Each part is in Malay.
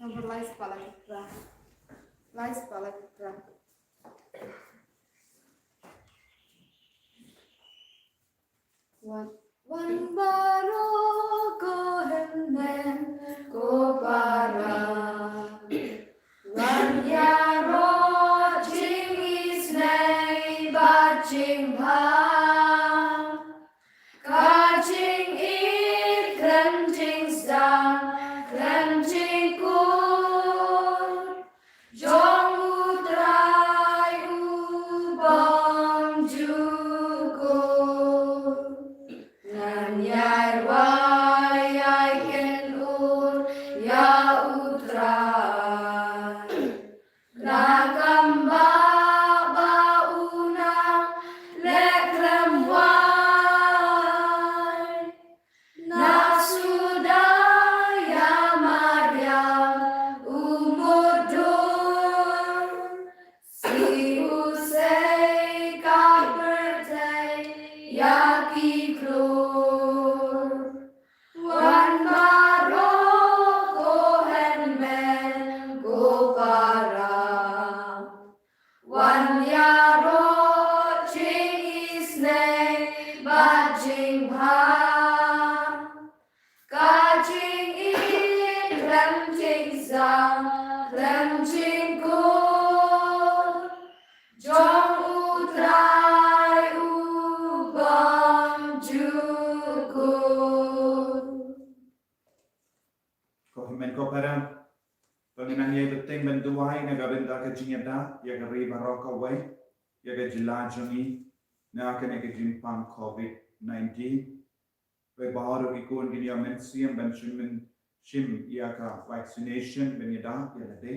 Number lies palakra. Lies palakra. One baroko henden ko para. One yaro jing is nay baching ha. Kaching it clenching star, clenching cool. Jong utrai ubom juko. Nan yai wai I can ur ya utrai. Nakamba bauna lekrem wai. Nasudaya Maryam umudur. Si usay kaberte yaki klur. Wan baroko henmen go para. Wan yaro ching isnay bajing bha. Kaching in clenching sang, clenching cool. Jong utrai ubam jukul. Kohimen koparan, pengenang ye beting bentuai nagabenda ke jingeda, ya ke riba rokawai, ya ke jelajungi, na kene ke jimpang COVID-19. Baru ikon gini amen siam ben shim ya ka vaccination ben yada ya lade.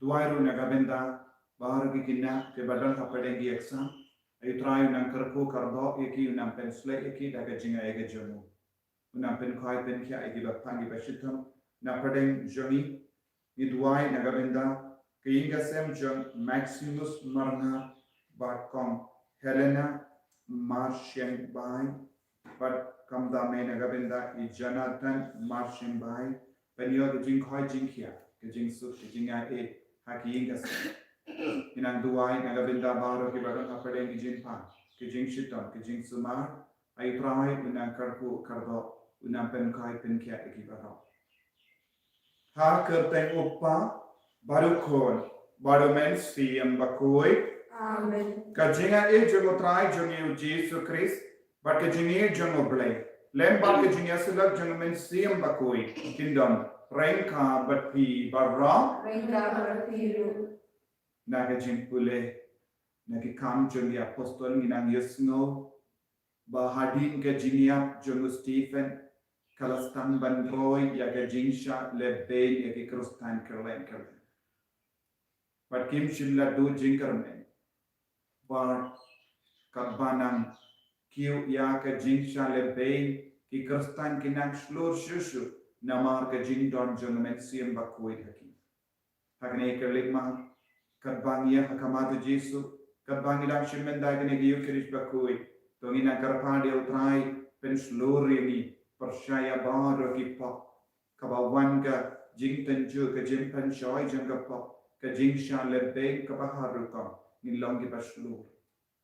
Tuairu nagabenda baru kikina ke badan kapadengi exam. Ayu try unang kerku kardo eki unang pensle eki daga jinga ega jamu. Unang pen kai pen kia egi bapangi bashitam. Na padeng jami ni tuai nagabenda ke inga sem jam Maximus Marna Barkom Helena Martian Bai but kamda me nagabenda I Jonathan Martian Bai penyo ke jing khoi jing kia ke jing su ke jing e haki inga sem inang duai nagabenda baro ke bagan apade ke jing pa ke jing shitam ke jing sumar ai prai unang karku kardo unang pen kai pen kia eki baro ha kerteng uppa baru khon baru men siam bakoi Amen. Kajinga e jongo trai jongo Jesus Christ, but kajinga jongo blay. Lembal kajinga silak jongo men siam bakoi kingdom. Renka but pi barra. Renka berpiru. Nagajin pule. Nagi kam jongi apostol minang yesno. Bahadin kajinga jongo Stephen. Kalastang bandroy yaga jingsha lebel yagi krustan kerlen kerlen. But kim shilla do jinkermen. Bar kabanang kiu ya ka jingsha lebel ki krustan kinang shlur shushu namar ka jing don jongamen siam bakuit haki. Hakne kerlik ma kabang ya hakamatu Jesu kabang ilang shimen dagane giu kirish bakuit tongina karpade utrai pen shlur yemi percaya baru ki pop kabawan ka jing tenju ka jimpan shoy jangka pop ka jingsha lebel ka baharuka nilong ki baslu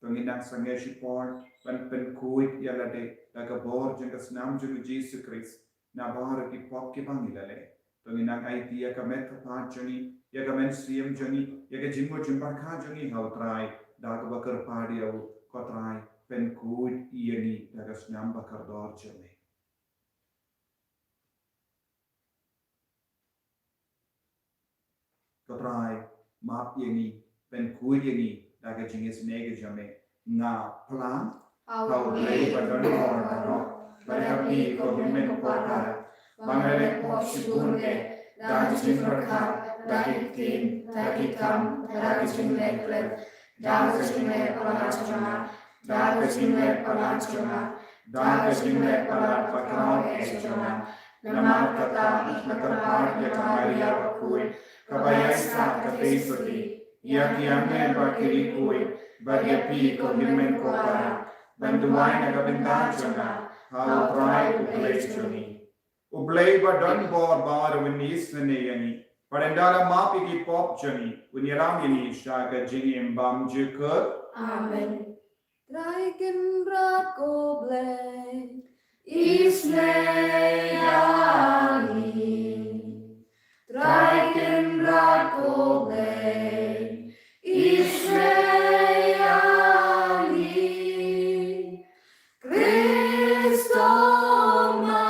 penginang sangeshi port pen kuit yalade daga bor jangka snam jung Jesus Christ na bahar ki pop ki bangilale penginang idea ka met pa jani ya ka men siam jani ya ka jimmo jimbar kha jani hautrai daga bakar padi au kotrai pen kuit iani daga snam bakar dor jani kotrai map iani pen kuit iani daga jingis nege jame nga plan au play padon orno barapi ko himen ko para bangale ko sibunde dagi jingbarka dagi tin dagi kam dagi jingle dagi jingle palachona dagi jingle palachona dagi jingle palachona esona namar kata nakapar ya kamaria bakui kabayasa katesoti ya kiame bakiri kui bagapi ko himen ko para banduai nagabenda jona how try to place joni Ublay ba don bor ba winis na yani. Parendala ma pigi pop jani. Unyaram ini shaga jini embam jukut. Amen. Traiken rako blay. Isneyani. Traiken rako blay. Isneyani. Kristo ma.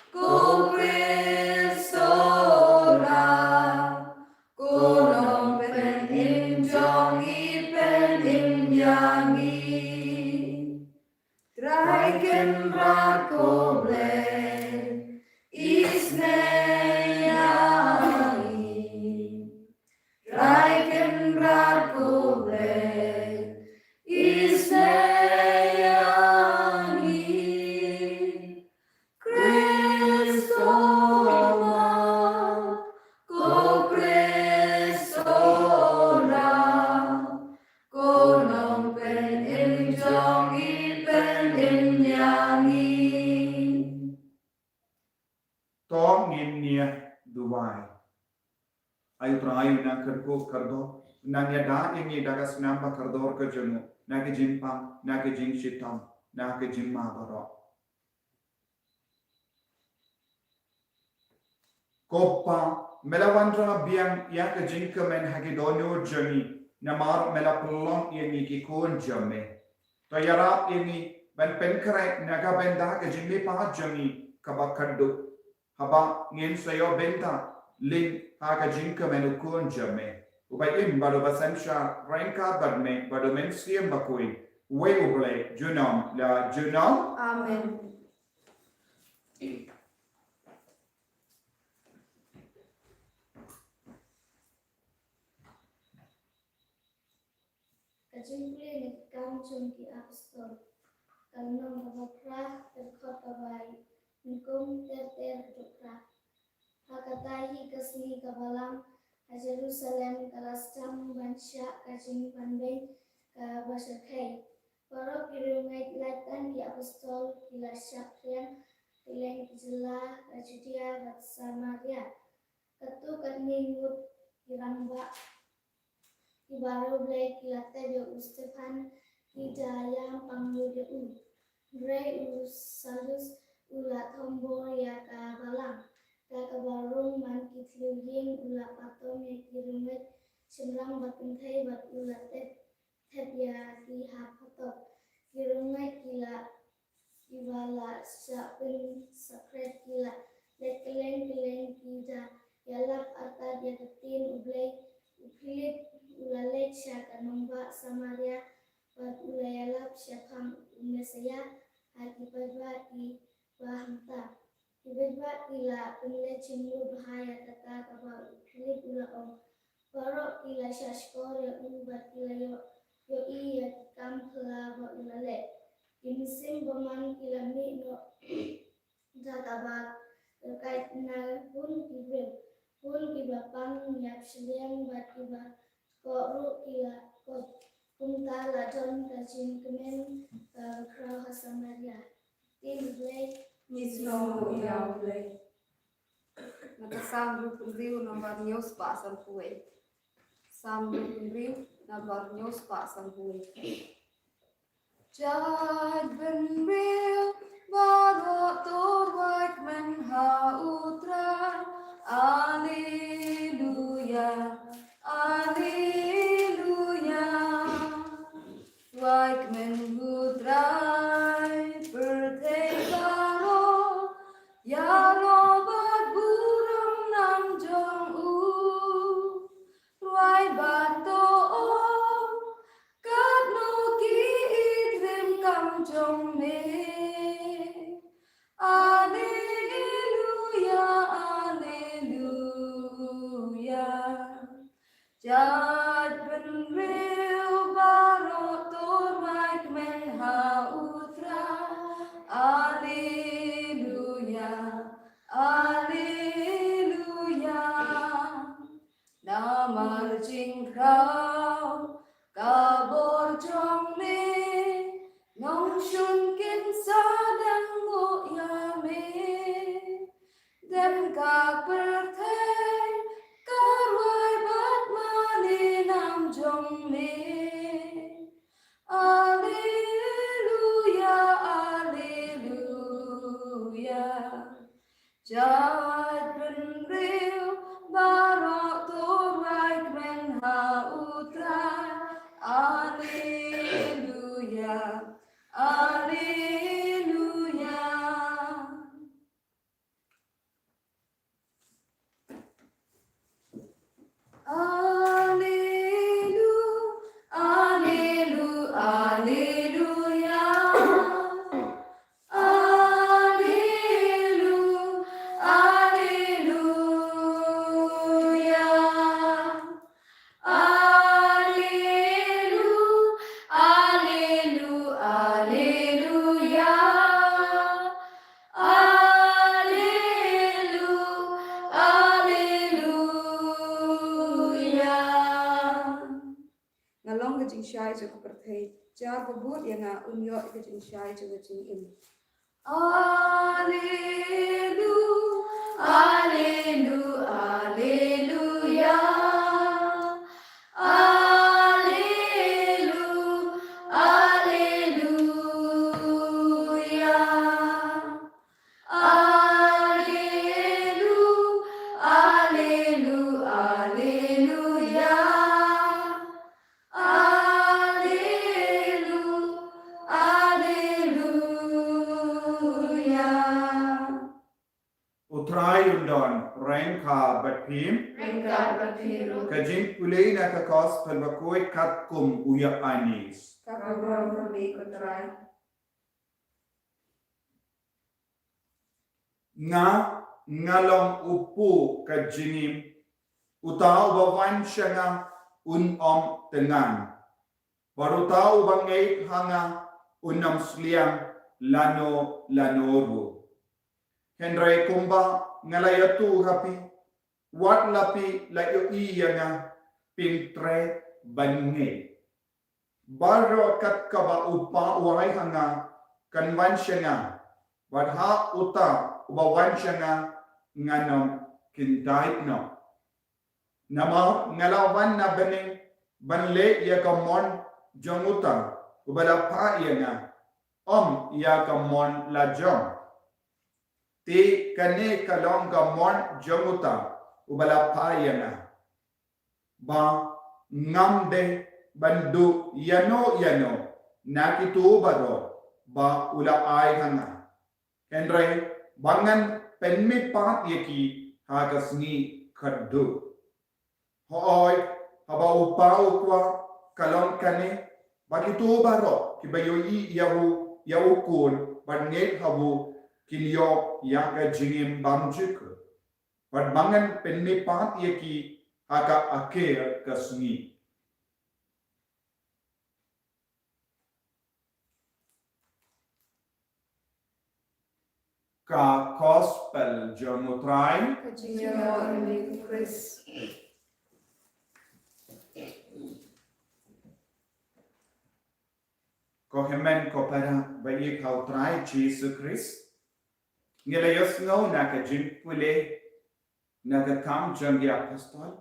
Ko Kristo ra. Ko nong pen im jong i pen im yangi. Traiken rako blay. Isneyani. Traiken rako blay. Isneyani. Kristo ma. Ko Kristo ra. Ko nong pen im jong i pen im yangi. To ngin duwai. Ayu terayu na kerko kardo. Nang yada ingi dagas nampa kardor ke jenu. Nake jimpam, nake jing shitam, nake jimma baro. Koppa melawandra biang yang ke jingke men hagi donyo jemi. Namar melapulong ini ki kon jeme. To yarap ini ben penkere naga benda ke jimmi pa jemi kabakadu. Haba ngin sayo benta lin haga jingke men kon jeme. Ubayin baru basensha rengka badme baru mensiem bakuin. We uble junom la junom. Amen. Kajingkuli ni kamchung ki apostol. Kalnong babakra terkot babai. Nikum ter tukra. Hakatahi kasni kabalam. Ka Jerusalem kalastam bansya kajing panbeng ka basyakai. Para kirungai latan ki apostol kila syakrian. Kileng jela ka Judea bat Samaria. Katu kadningut kiramba. Ibaru blai kilate be Stefan hidayah panggil u. Bre salus ula tombor ya ka balang. Ka kabarung man kitluying ula patom ya kirumet semrang batuntai bat ula tep ya ki hapatok. Kirumet kila ibala syapin sakret kila. Lekeleng kida yalap atad ya ketin ublai upilit ulalek syaka nombak Samaria bat ulayalap syakam Mesaya haki pagi bahanta tiba-tiba ila penilai cemur bahaya kata kaba upilit ulaong barok ila syashkor ya ubat ila yo iya kam kela ba ulalek imisim baman ila mino jatabat terkait na pun kibapang niap seliang bat kiba Koru kila kumta ladon kajin kemen krau Samaria. Tin blai Nisno ya blay. Nakasam riu nabar news pasal kuwe. Sam riu nabar news pasal kuwe. Jad ben riu baro torwak men hautra. Alleluia. Alleluia. Like men who drive bertebaro, ya robat burung nam jong u, ruai bato kat no ki idrim kam jong me. Alleluia, alleluia. Jad ben riu baro torwak men hautra. Alleluia, alleluia. Namar jing krau kabor jong me. Nong shun kin sadang mo ya me. các bậc thầy các loài bát ma ni nam trong mi Alleluia Alleluia Jawat benril barok turai kmen hautra Alleluia Alleluia Ngalong ke jing shai jo ko perthei jar ko but yang unyo ke jing shai jo ke jing im Alleluia Alleluia Alleluia Alleluia Alleluia Utrai undon rengka batim Engkau berfiru kajing pulei na ka gospel bakoi kat kum uya anis. kakak berbi kutrai Ngalong upu kajingim utau bawan syanga tengan. Baru tahu bangai hanga unam sliang lanoru. Henry kumba ngalayatu hapi wat lapi layo iyanga pintre bange. Baro kat kaba upa wai hanga konvensyanga wadha uta ubawansyanga nganom kintait no. Nama ngalawan na bening banle ya kamon jonguta ubala pa iyanga ya kamon la jong. Ti kane kalong gamon jonguta ubala payana ba ngamde bandu yano nakitu baro ba ula ay hanga henry bangan penmi pat yaki hagasni khaddu hoy haba upau kwa kalong kane bagitu baro kibayoyi yawu kun banget habu Kilyo yaga jingim bamjuk, badmangan penni pat yaki aga akhir kasni. Ka gospel jonutrai, Kajinyo ini Chris ko hemen ko para bayi kau trai Jesus Christ. Ngelayos ngau naka jimpule naka kam jangi apostol.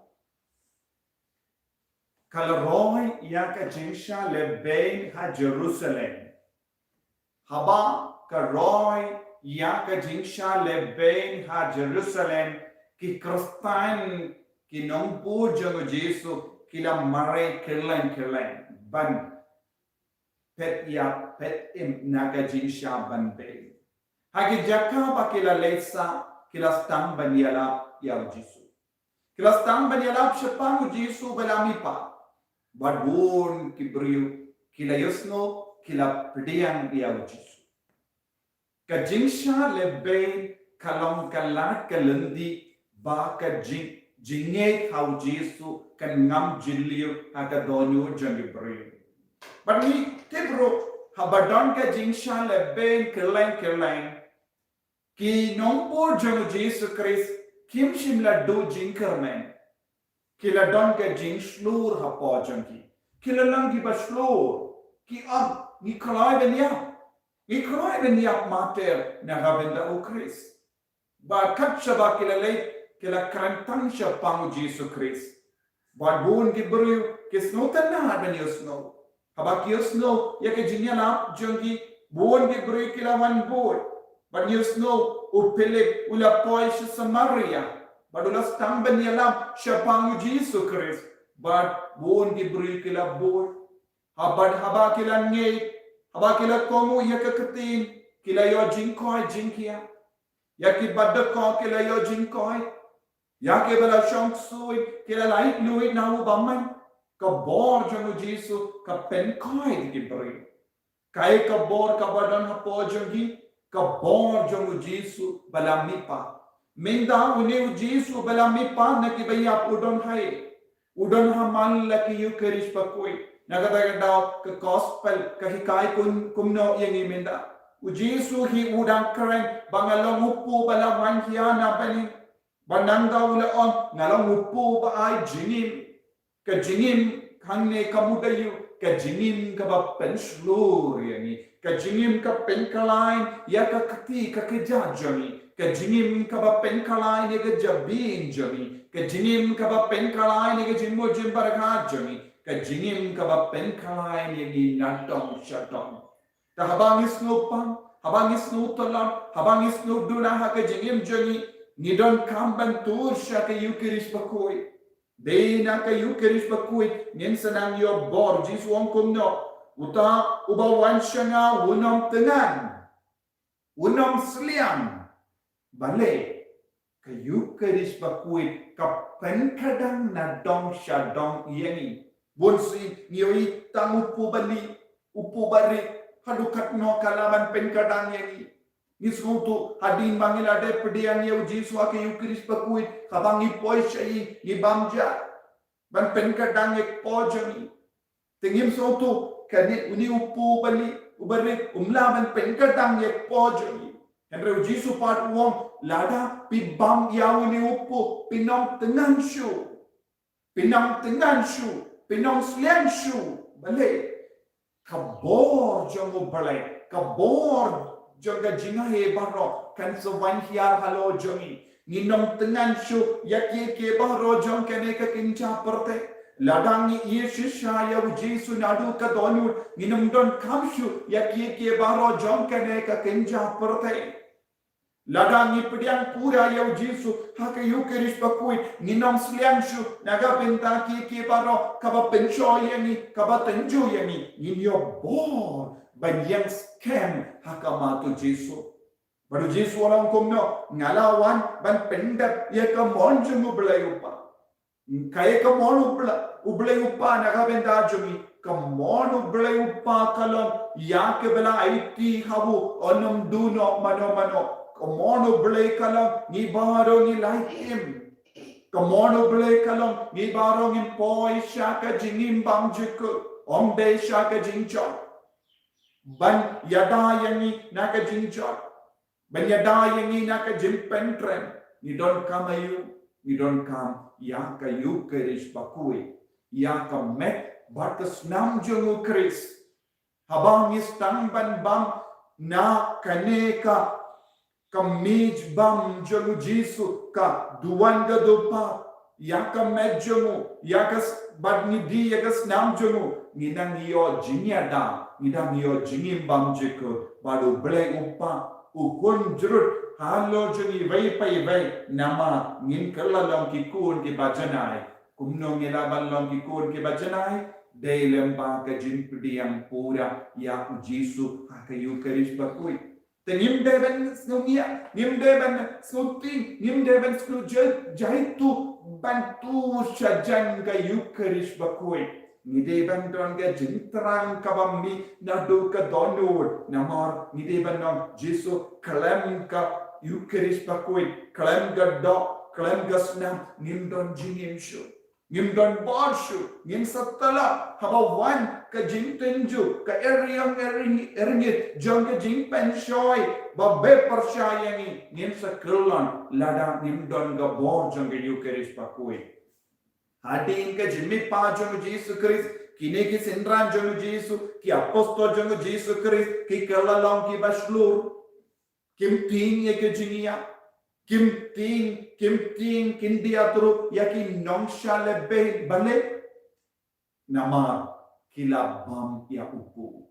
Kaloroy yaka jinsha lebein ha Jerusalem. Haba karoy yaka jinsha lebein ha Jerusalem ki Kristan ki nompu jangu Jesu kila mare kirlen ban pet im naka jinsha ban be. Hagi jaka ba kila lesa kila stang banyala ya Jesu. Kila stang banyala siapa Jesu belami pa. Badun kibriu kila yusno kila pediang ya Jesu. Kajingsha lebe kalong kalat kalendi ba kajingay hau Jesu kan ngam jiliu haga donyo jangibriu. Bani tibro habadon kajingsha lebe kirlain ki nompo jang Jesus Christ kim shimla do jinkermen kila don ka jing slur hapo jangi kila lang ki baslur ki ni kalai benya mater na habenda o Christ ba kapsha ba kila late kila krantang siya pangu Jesu Christ. Buat buon gibru ke snow tanah dan yo snow. Habak yo snow ya ke jinya lap jongi buon gibru kila wan buon. But you snow upele ula poi siya Samaria. Badulas tamban ya lap siya pangu Jesu Christ. But buon gibru kila buon. Habak kila ngey. Habak kila komu ya ke ketin. Kila yo jingkoi jingkia. Ya ki badako kila yo jingkoi. Ya ke bala shong sui kila light lui na u baman. Ka bor jongu Jesu ka penkoi di beri. Kai ka bor ka badan hapo jongi. Ka bor jongu Jesu bala mipa. Minda uni Jesu bala mipa na ki baya udon hai. Udon hamal la ki Eucharist pakoi. Nagata daw ka gospel ka hikai kumno yang iminda. U Jesu hi udang keren bangalong upu bala wanhiana bani. Bananga ula on ngalong upu ba ay jingim. Ka jingim hangne kamudayu. Ka jingim ka ba penslur yani. Ka jingim ka penkalain ya ka kati ka kejajami. Ka jingim ka ba penkalain ya ka jabin jami. Ka jingim ka ba penkalain ya ka jimbo jimbaragajami. Ka jingim ka ba penkalain ya ni natong syatong. Ta habang isnupang, habang isnutolam, habang isnuduna ha ka jingim jami. Nidon kamban tur siya ka Eucharist bakui. Dena ka Eucharist bakui. Ninsanang yo bor Jesu ang kumno. Uta ubawan siya nga unang tengan. Unang seliang. Bale. Ka Eucharist bakui. Ka penkadang na dong siya dong iyangi. Bunsi niyo itang upo bali. Upo bari. Hadukat no kalaman penkadang iyangi. Niskutu hadin bangil ada pediang yau Jesu ake Eucharist bakui. Kabangi poi syai ni bamja. Ban penkadang ek pojani. Tingim sotu. Kani uni upu bali ubari umlaban penkadang ek pojani. Henry Jesu part uang lada pibam yau uni upu pinong tengan syu. Pinong tengan syu. Pinong sliang syu. Balik. Kabor jongo balik. Kabor jonga jingahe baro. Kan sewan hiar halo jongi. Nginong tengan syu. Yaki ke baro jong kene ke kinca perte. Ladangi ye shisha ya Jesu nadu ka donu nginum don kamshu ya ke baro jong kane ka kenja perte ladangi pediang pura ya Jesu ha ka Eucharist bakui nginum sliangshu naga benta ke baro ka ba pencho yani ka ba tenju yani ninyo bor banyang scam ha ka matu Jesu baru Jesu orang komno ngalawan ban pendat ya ka monjungu belayupa kaya kamon ublay upa nakabenda jumi kamon ublay upa kalong ya ke bela iti habu onum duno mano kamon ublay kalong ni baro ni lahim kamon ublay kalong ni baro ni poi shaka jingim bangjiku omde shaka jingjot ban yada yangi naka jingjot ban yada yangi naka jimpentren ni don kamayu ni don kam ya ka Eucharist bakui ya ka met batas nam jongu Christ habang istang ban bam na kaneka kamij bam jongu Jesu ka duan ga dopa ya ka met jongu ya ka badni di ya ka nam jongu nginang yo jinyada nginang yo jingim bam jeko baru blek upa ukun jurut halo jungi vai pai vai nama ngin kalalong ki kun ki bajanai kumno ngilaban long ki kun ki bajanai dei lemba ka jinpdiam pura ya ku Jesu ha ka Eucharist bakui tenim deben snunia nim deben snuti nim deben skru jaitu bantu shajan ka Eucharist bakui ni deben don ga jintrang kabammi nadu ka donur namor ni deben non Jesu kalem ka Eucharist bakui kalem gaddo kalem gasnam nimdon jingim shu nimdon barshu nim satala habawan ka jingtenju ka eriang eringit jong ka jingpen shoy babbe persyayani nim sakrulon lada nimdon ga bor jong ka Eucharist bakui hadin ka jimmi pa jong Jesu Christ kine ki sendran jong Jesu ki apostol jong Jesu Christ ki kalalong ki baslur kim ting ye ke jinia Kim ting kindia tru yaki nongsha lebe bale nama kila bam ya upu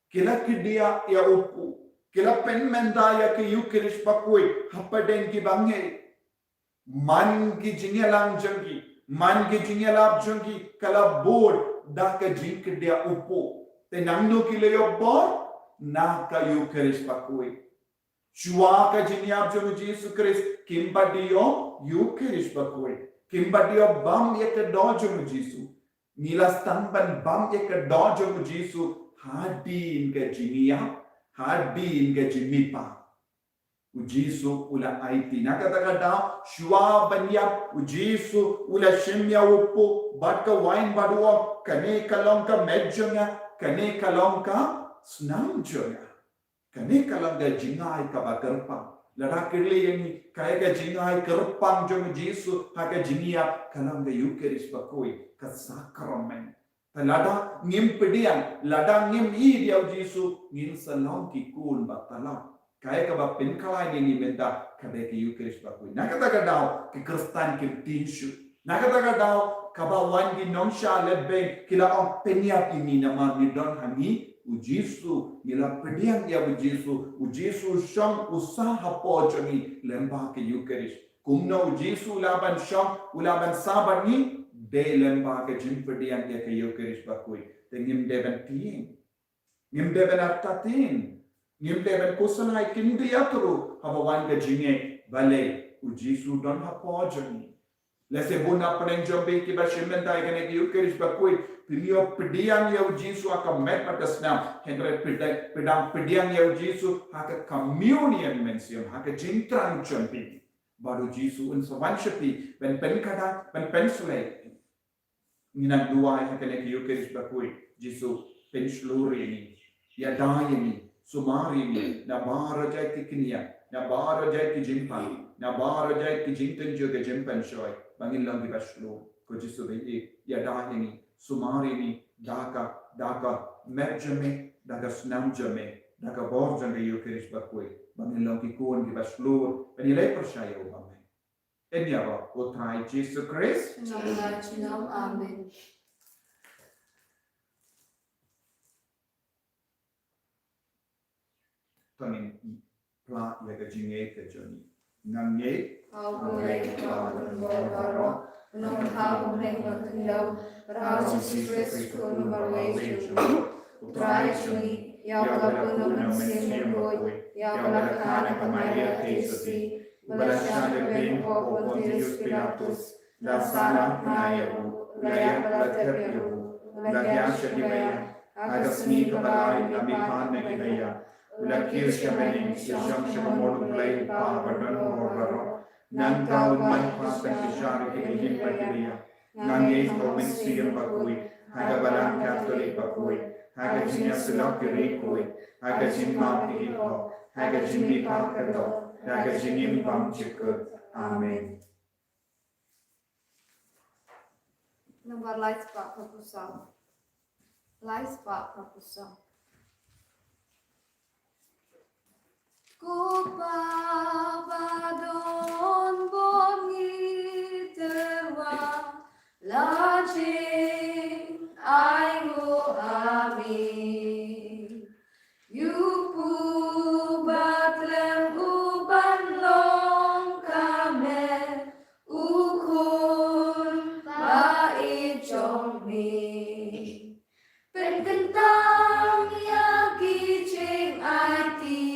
kila kidia ya upu kila penmenda yaki yukirish pakui hapaden ki bange man ki jingelang jangi man ki jingelab jangi kala board da ka jink dia upu te nangno kile yo bor na ka yukirish pakui Chua ka jinyab jong Jesus Christ kimbadio Eucharist bakoi kimbadio bam ek do jong Jesus nila stamban bam ek do jong Jesus hadin ke jinya hadin ke jimipa u Jesus ula aiti nakata da chua banya u Jesus ula shimya upo batka wine badwa kane kalonka medjonga kane kalonka snamjonga kane kalanga jingai kabakarpa lada kirle yani kaya jingai karpang jong Jesus haga jinia kalanga Eucharist bakoi ka sacrament lada ngim pedian lada ngim i dia Jesus ngin salong ki kul batala kaya ka ba pinkalai ni menta kade ki Eucharist bakoi nakata ka daw ki kristan ki tinshu nakata ka daw ka ba wan ki nongsha lebe kila ang penya ini nama ni don hangi o Jesu mila pediang ya o Jesu sham usaha pojani lemba ke Eucharist kumna o Jesu laban sham ulaban sabani de lemba ke jim pediang ya ke Eucharist bakui tengim deben tiing ngim deben atatin ngim deben kusanai kindi atru habawan ke jinge bale o Jesu don ha pojani lese buna pren jombe ki ba shimenta ikane ke Eucharist bakui Pilio pediang ya Jesu aka met matasnam henry pedang pediang ya Jesu haka communion mention haka jintran champi baru Jesu un savanshati ben penkada ben pensule minang dua haka ne Eucharist bakui Jesu pensluri ni ya dai ni sumari ni na bara jai tiknia na bara jai ki jimpa na bara jai ki jintan jo ge jimpan shoy bangin lang di baslo ko Jesu be ya dai ni sumari ni daka merjame daka snamjame daka borjame Eucharist bakui bangilong kikun di baslur penilai percaya ubame ini apa utrai Jesus Christ Amen. Tangin pla ya ke jinge ke joni ngamye Kau boleh kau berboro, non kau boleh bertendau, Rau Jesus Christ kun berwejud, utrai cuni, ya walaupun mensiam boy, ya walaupun kemaria Kristi, belasah dengan Pontius Pilatus, dasar nayahu, layak belateryahu, layak sedibaya, agasmi kebalai nabihan negaya, ulakir syamaning syam syamon mulai pahadan hororo, nangkau manfaatkan bisyari kehidupan percaya, nangis provinsi bakui, haga balang Katolik bakui, haga jinya selok kiri kui, haga jimma pihipo, haga jimmi pakado, haga jinim bang cikut. Amin. Nomor lain Pak proposal. Lain Pak proposal. Kupabadon bongi terwa lajing aigo amin yupu batlem uban long kame ukun bai chong mi pen kentang ya kicing ati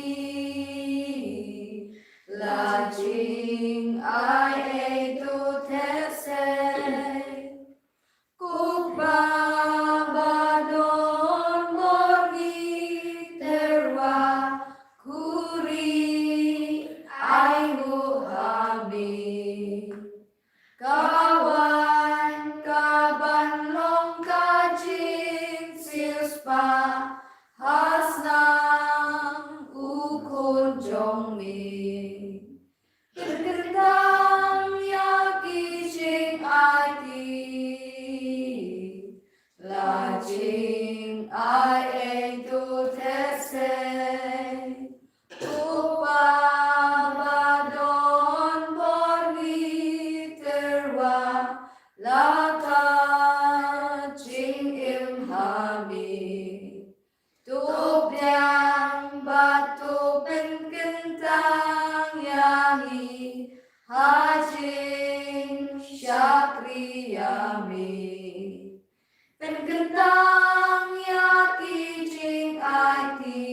lajing ai to tese kupabadon morgi terwa kuri aigo hami kawan kaban long kajing siuspa hasnang ukun jongmi Terkendang ya kicing ati lajing ai to tese upabadon Laka Jing Im Hami Tu Piang Batu Pen Kentang Yangi Hajing Syakri Yami Pen Kentang Yaki Jing Aiti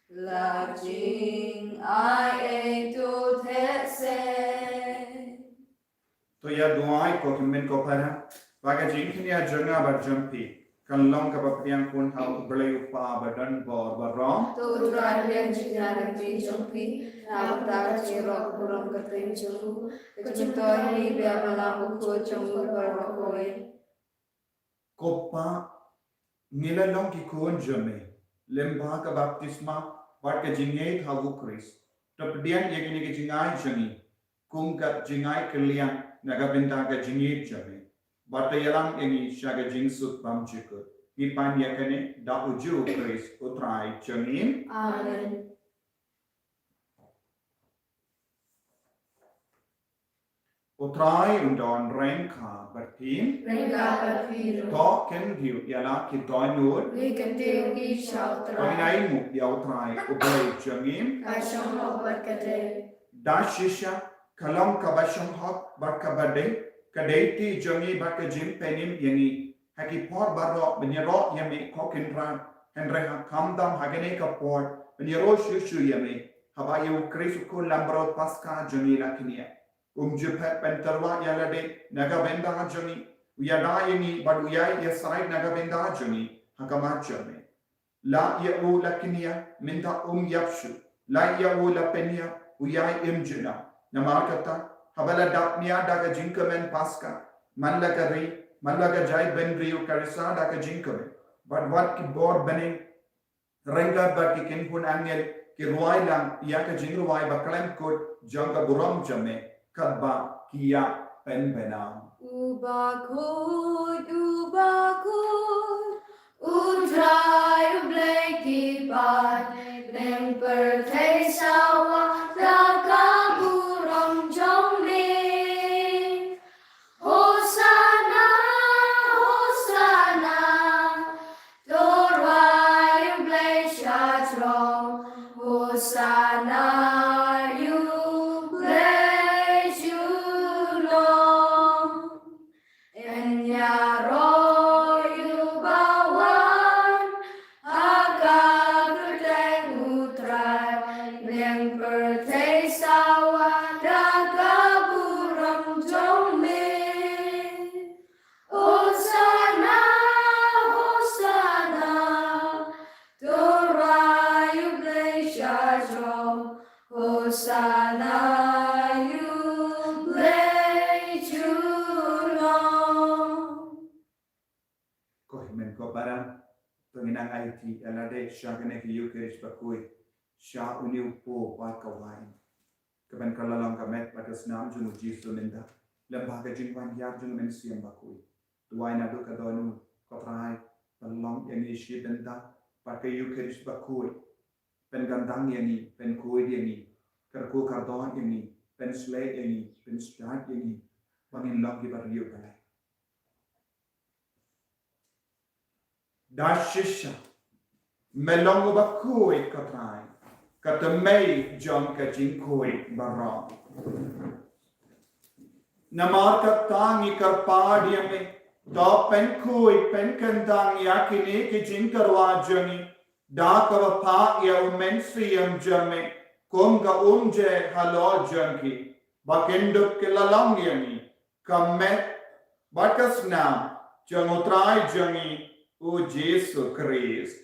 La Jing Ai E Tu These तो या दुआई को किमें को परा वाके जिंकनिया जंगा बर jumpy kan long ka papiang kun hau blai upa badan bor barong Tu Utralian Jinara Jumpi, Navata Chiro Kuram Katrin Chungu, Kachitoi Biabalamu Chungu Barakoi. kopa nilalong ki kun jame lemba ka baptisma bat ka jingay thawu kris tapdian yegini ki jingai jangi kum ka jingai kalian nagabinta ka jingay jame batayalang yangi shaga jingsut pamchikut ipan yakane da uju kris utrai jangin Amen. utrai undon renka bertin Renga Papiru. to ken diu yala ki doinur We can do we shall try. paminai mu ya utrai ublai jangin Kasham Barkate. dashisha kalam kabasham hot barkabade kadaiti jangi barka jim penim yangi haki por barro benyero yami kokindra henre kamdam hagene ka por benyero shushu yami habayu krisu ko lambro paska jangi lakinia jepet pentarwa yalade naga benda jangi uyada yangi badu yai ya side naga benda jangi hakama jame la ya u lakinia minta yapshu la ya u la penya uyai imjina namarkata habala dapnia daga jinkamen paska manlaga jai benriu karisa daga jinkamen but what ki bor benin renga bat ki kinpun angel ki ruai lang ya ka jingruai baklem kot janga buram jame kadba kia pen benam Ubakut, Utrai Blakey Bar, Neng Pertai Sawa, Raka Buram Jombe. Hosanna, Hosanna, Dorai Blake Shatron, Hosanna, you bless you, Lord. And Yaro, you bawan, Agak Utrai, Neng Pertai Sawa, Raka Buram Jombe. Hosanna, Hosanna, Dorai Blake Shatron, Hosanna, you bless you, Lord. ko himen ko baram penginang IT alade shagane ki yukerish bakui sha uni upo pa kawain kaban kalalang kamet patas nam junu jisu minda lembaga jingwan yar junu men siam bakui tuai na do kadonu koprai palong yani shi benda pa ka yukerish bakui pen gandang yani pen kui yani karku kardon yani pen slay yani pen start yani bangin log ki bar yu kalai dashisha melongo bakui katrai katamei jong ka jinkoi barra namar ka tangi karpadiame to pen kui pen kandang yakini ki jinkarwa jangi da ka pa ya umensiam jame konga unje halo jangi bakenduk kilalang yani kamet bakasna jangotrai jangi o Jesus Christ.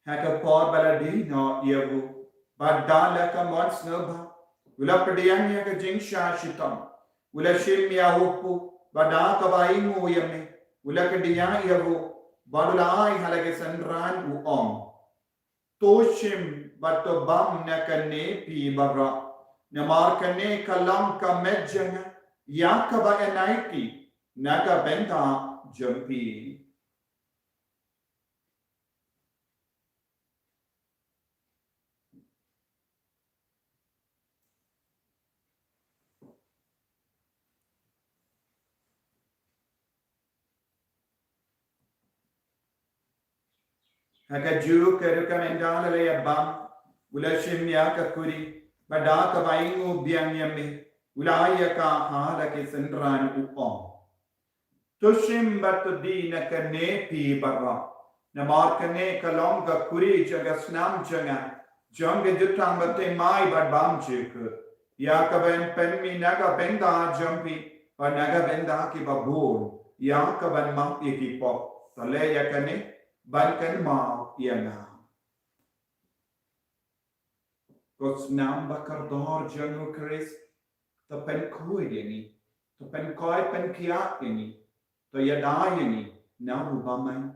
Haka por baladi no yavu badala ka mods nobha ula padiang ya ka jingsha shitam ula shim ya upu bada ka baingu yame ula ka diya yavu badula ai halage sanran u om toshim bato bam na ka ne pi barra namar ka ne kalam ka medjanga ya ka ba enaiki naga benta jampi Haka ju ke rekomendale le yabam. Ula shimya ka kuri. Bada ka baingu biang yami. Ula ya ka hala ke sendran upong. Tushim batu di na ka nepi barra. Na markane ka long ka kuri jaga snam janga. Jonge jutang bate mai bad bam chik. Ya ka ben penmi naga benda jampi. Pa naga benda ki babun. Ya ka ban ma iki pop. Tale ya ka ne. Ban kan ma yana. God's naam bakar dor jangu Chris. To pen koi yani. To pen koi pen kiat yani. To yada yani. Na rubamay.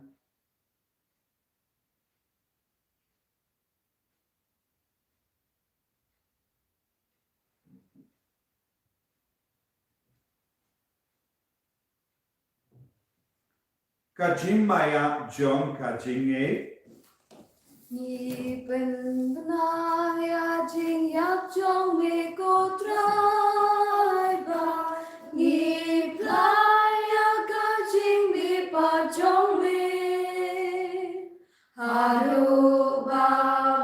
Kajing maya jong kajing Ni bên na ya jing yak trong mi cô trai ba ni plai ya ka jing mi pa trong mi haru ba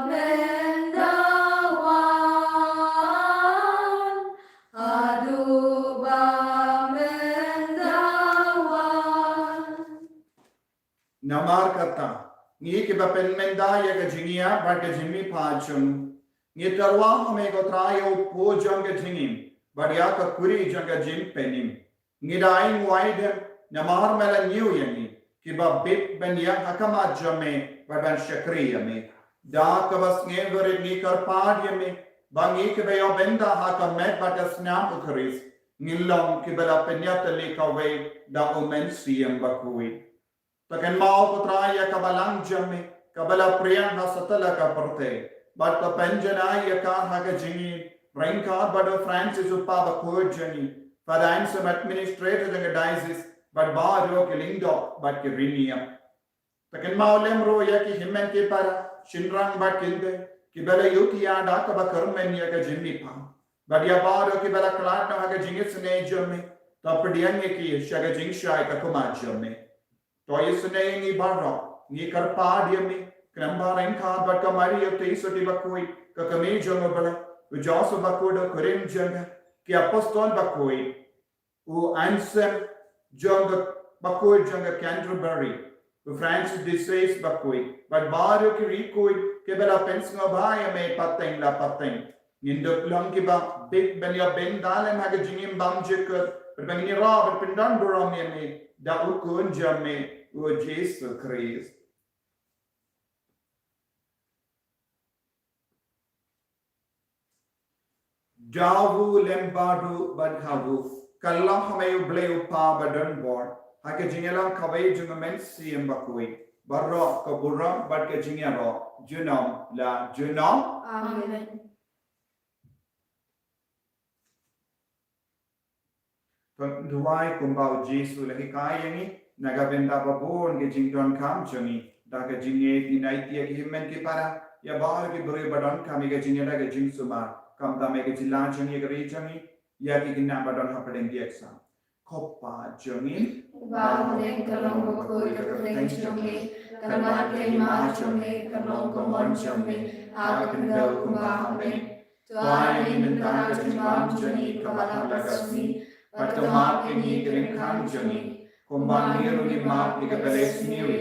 ben da wan haru ba ben da wan Namar kata. Ni ke bapen menda ya ka jingia ba ka jimi pachun. Ni tarwa hame ko trayo po jong ka jingim. Ba ya ka kuri jong ka jim penim. Ni daing wide namar mela new yani. Ki ba bit ben ya hakama jame ba ban shakriya me. Da ka bas nge gore ni kar pad yame. Ba ni ke ba yo benda haka met ba ta snap kharis. Nilong ki bala penyata le ka we da omen siyam ba kui. Takan mau putra ya kabalang jami kabala priyan na satala ka perte but the penjana ya ka haga jingi ranka but Francis uppa ba ko jani fadain some administrator the diocese but ba ro ke lindo but ke riniam takan mau lemro ya ki himmen ke para shinrang ba kinde ki bala yuti ya da ka ba karmen ya ka jinni pa but ya ba ro ki bala klat na haga jingi sne jami tapdiyan ye ki shaga jing shai ka kuma jami Toyesne ni barra, ni karpa diami, kramba renka but kamari of Tesoti Bakui, Kakame Jongabala, Ujaso Bakuda, Kurim Janga, Ki Apostol Bakui, U Ansem Jonga Bakui Janga Canterbury, U Francis Disace Bakui, but Baru Kirikui, Kebela Pensma Baya me Pateng la Pateng, Nindo Longiba, Big Benya Ben Dalem Hagajim Bamjika, but when you rob it, Pindan Burami, da ukun jame o Jesu Christ. Davu lembadu badhavu kallam hamayu bleu pa badan bor hake jingelam kawai jungamen siem bakui barro kaburam bad ke jingero junam la junam Amen. Duwai kumbau Jesu lahi kayangi naga benda babon ke jingdon kam chungi daga jinge dinaitia ki himmen ki para ya bahar ki bure badon kami ke jinge daga jing suma kam dame ke jilan chungi ke chungi ya ki ginna badon hapadeng di exam koppa chungi Bao lên kalong ko koi ka keng chungi kalmat ke ma chungi kalong ko mon chungi akan dau kumbang me tuai min ta chumam chungi kabala kasmi Patumat ini keringkan joni, kumbang niru ni map di kebeles niru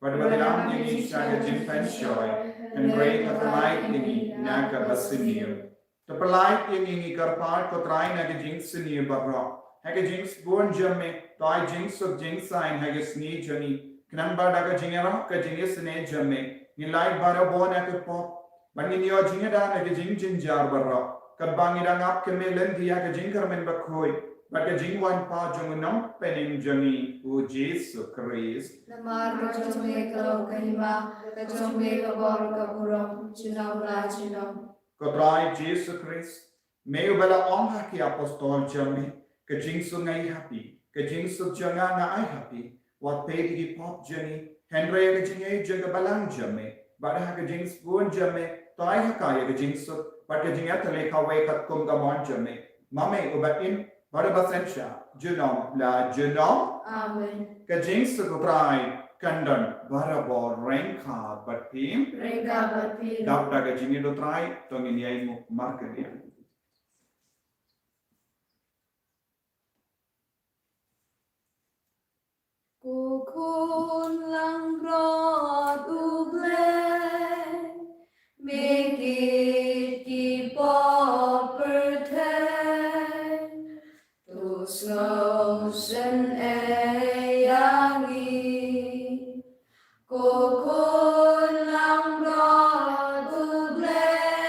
but wadalam ini saga jimpan shoy, and great of the light ini naga basinir. The polite ini karpart ko try naga jinx sinir barro, haga jinx born jame, toy jinx of jinx sign haga sni joni, knamba daga jingera ka jingis ne jame, ni light barro born haga pop, but in your jingada naga jing jinjar barro, kabangi rangap kemelen dia ka jinkar men bakhoy. But the jingwan pa jungunam penim jani u Jesu Christ. Namar ka chungi kalong kahima, ka chungi ka bor ka buram, chunam la chunam. Kotrai Jesu Christ, may bala om haki apostol jami, ka jingsu ngai happy, ka jingsu janga na ai happy, what paid he pop jani, Henry ka jingai jaga balang jami, but ha ka jings buon jami, to ai hakaya ka jingsu, but ka jingatale ka way kat kum ka mon jami, mame ubatin, Barabasensha, Junom, la Junom, Amen. Kajings to Kotrai, Kandan barabor rengka batim Rengka berpil. dap daga jini do trai tongin yai mu markedia. Kukun lang rod ublen, mikit ki poperten, tu snowsen eyangi. Kukun lang rod ublen,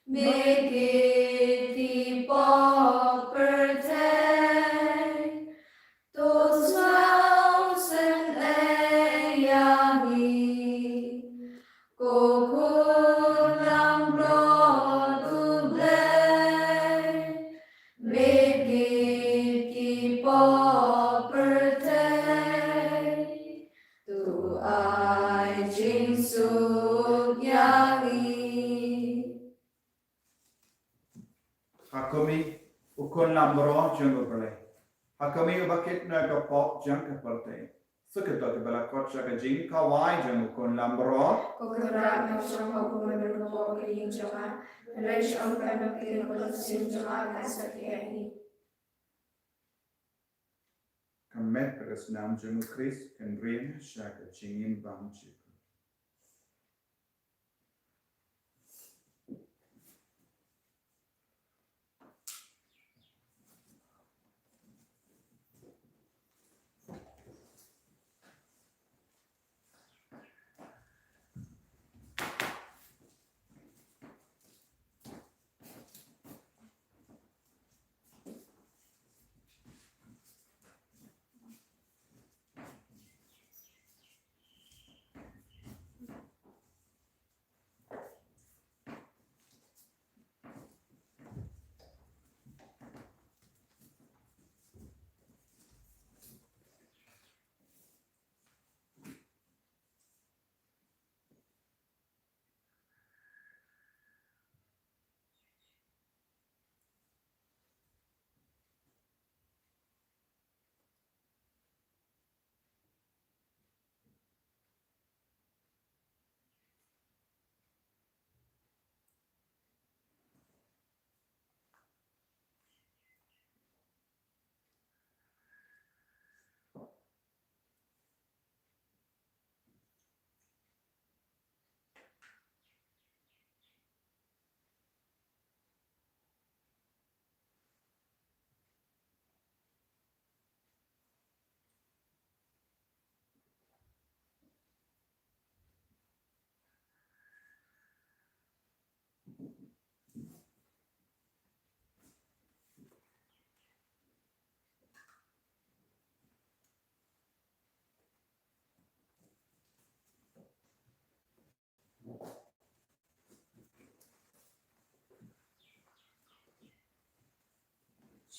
mikit ki poperten, Those thousand eyangi, kukulang roduble, megit ki popertay, tu ay jinsuk yangi. Hakumi ukon lambro jungo bale. Hakumi ubakit na ka pop jang ka parte. Sukito ka bala kotsa ka jing ka wai jang ukon lambro. Kokorak na siyang pagkumagal ng mga kayong jama. Alay siyang panapin ng pagkasin jama kasa kiyani. Kamet pegas nam jungo Chris kan rin siya ka jingin bang chip.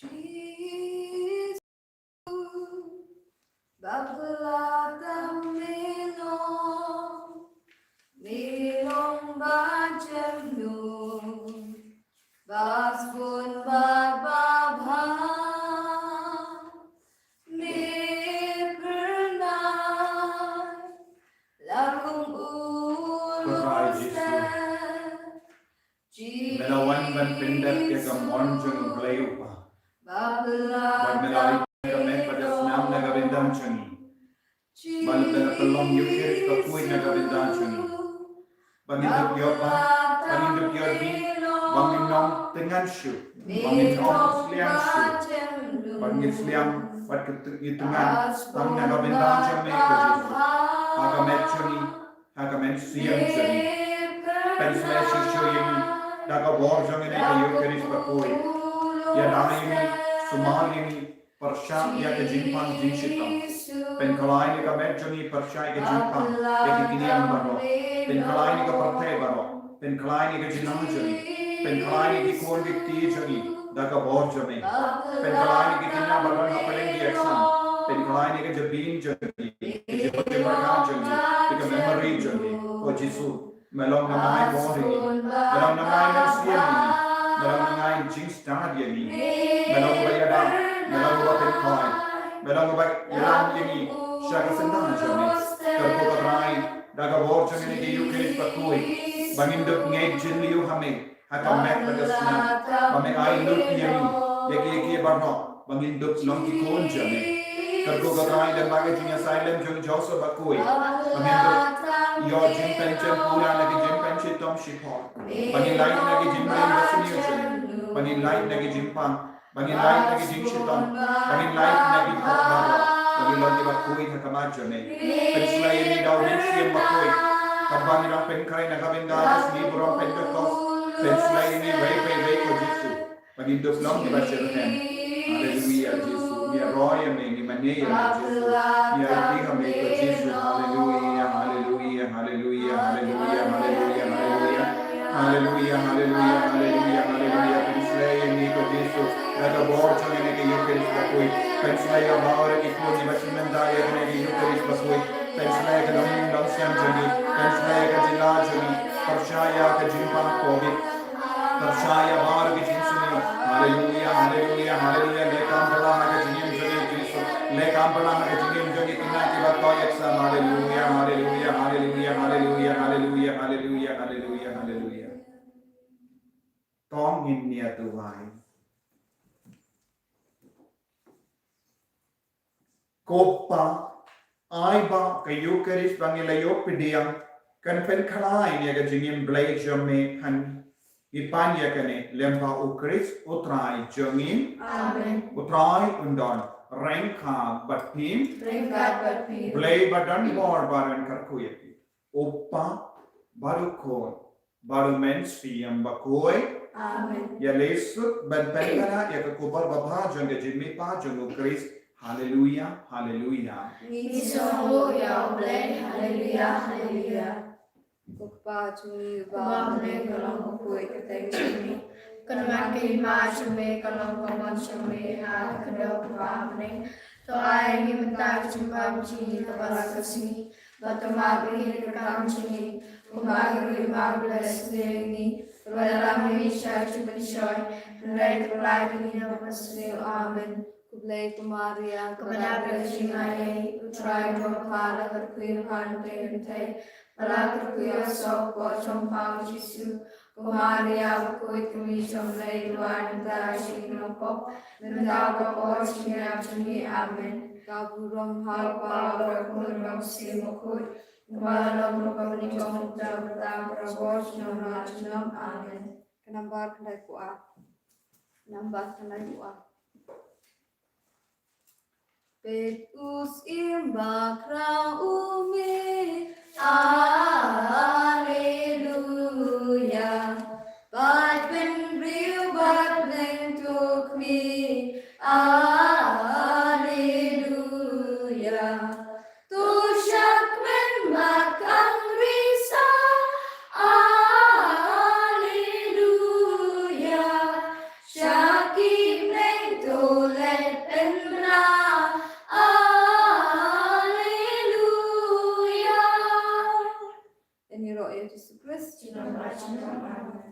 Jesus, Babalata Milong Bajamnu, Baspun Bababha, Mipernai, Lakum Ulosta, Melawan ban pindat ke kamon jungo blayupa. Ban melai kamen pada senam naga bindam chungi. Ban tengah pelong yukir kapui naga bindam chungi. Bangindup yopa, bangindup yorbi, banginong tengan syu, banginong sliang syu, bangin sliang pat ketungan tang naga bindam chungi ke Yesus. Hagamet chungi, hagamet siang chungi. Penslesi chungi, daga bor chungi naga yukiris kapui. Ya dana ini, sumal ini, persya ya ke jimpang jinshitam. Penkalai ni ka medjoni persya ke jimpang, ya ke kiniam baro. Penkalai ni ka partay baro. Penkalai ni ka jinanjoni. Penkalai ni ki kon dikti joni, daga bor joni. Penkalai ni ki kinna baro na paling di exam. Penkalai ni ka jabin joni, jibati marka joni, ka memory joni. O Jisu, melong namai bori, melong namai nasiya ni. Melong namai jins tadi ni. Melong bayada, melong batin kai, melong bay yalam ini Jaga sendaja terpotrai daga borjang ini ke Eucharis bakui banginduk ngejin liu hame hata mek bagasna bame ai lut yemi legi barno banginduk longki konja me terpotrai dan bagai jinya silent jong joso bakui banginduk yo jin penchen pura lagi jin penchen tom shipon bangin lain lagi jin lain basuni ujung bangin lain lagi jin pang bangin lain lagi jin shiton bangin lain lagi khotbara bagi lagi bakui hakamajo me pensulai ni daw mensiam bakui kabang irang penkai nakabendadas librong pentecost pensulai ni way ko Jesu bagi dos long di basirhen haleluya Jesu ya roya me ni mane ya Jesu ya diha me ko Jesu haleluya haleluya haleluya haleluya haleluya haleluya haleluya haleluya haleluya haleluya pensulai ni ko Jesu daga borjo ni ke Eucharis bakui pensulai amar iko ni basimendaya ni Eucharis bakui pensulai ke long siam jani pensulai ke jila jani percaya ke jimpa covid percaya bar ke jinsuni haleluya haleluya haleluya lekam bala ke jinim jani Yesus lekam bala ke jinim jani kina ki bato yaksa haleluya haleluya haleluya haleluya haleluya haleluya haleluya haleluya tong in nia tuai kopa aiba ke Eucharis bangilayo pidiang kan pen khalai ne ga jingim blai jome han ipanya kane lempa ukris utrai jongin Amen. utrai undon rengka batim blai badan bor baran karkuyati oppa barukon baru menspiam bakoi Amen. ya lesut ban penkara ya ke kubar babha jonge jimi pa jongu ukris haleluya haleluya Hallelujah. Kukpa chumi ba Bamne kalong kuy kateng chumi. Kanman kay ma chumi kalong kaman chumi ha kadaw bamne. To ay himta chumam chi kabala kasi. Batumagri kakam chumi. Kumagri maglas ni. Wadarami siya chumishoy. Nray kulay kanina pasli. Amen. kublai kumaria Kepada Chingai, utrai berpala berkuih pantai, pelakar kuih sopo compang Yesus, kumaria berkuih kami comlai luar dan Chinopop, mendapat kapor Chinap Chingi, Amen. kaburam Halpa berkuih simukut, kemalam berkami comta bertam berabos Chinam, Amen. kenambar kendai kuat nambah kendai kuat Petrus imbakra umi Hallelujah But when real but then took me Hallelujah Tu syak men makang risa Hallelujah Syakib neng tulet penra Hallelujah. In your Yesus Kristus. Amen.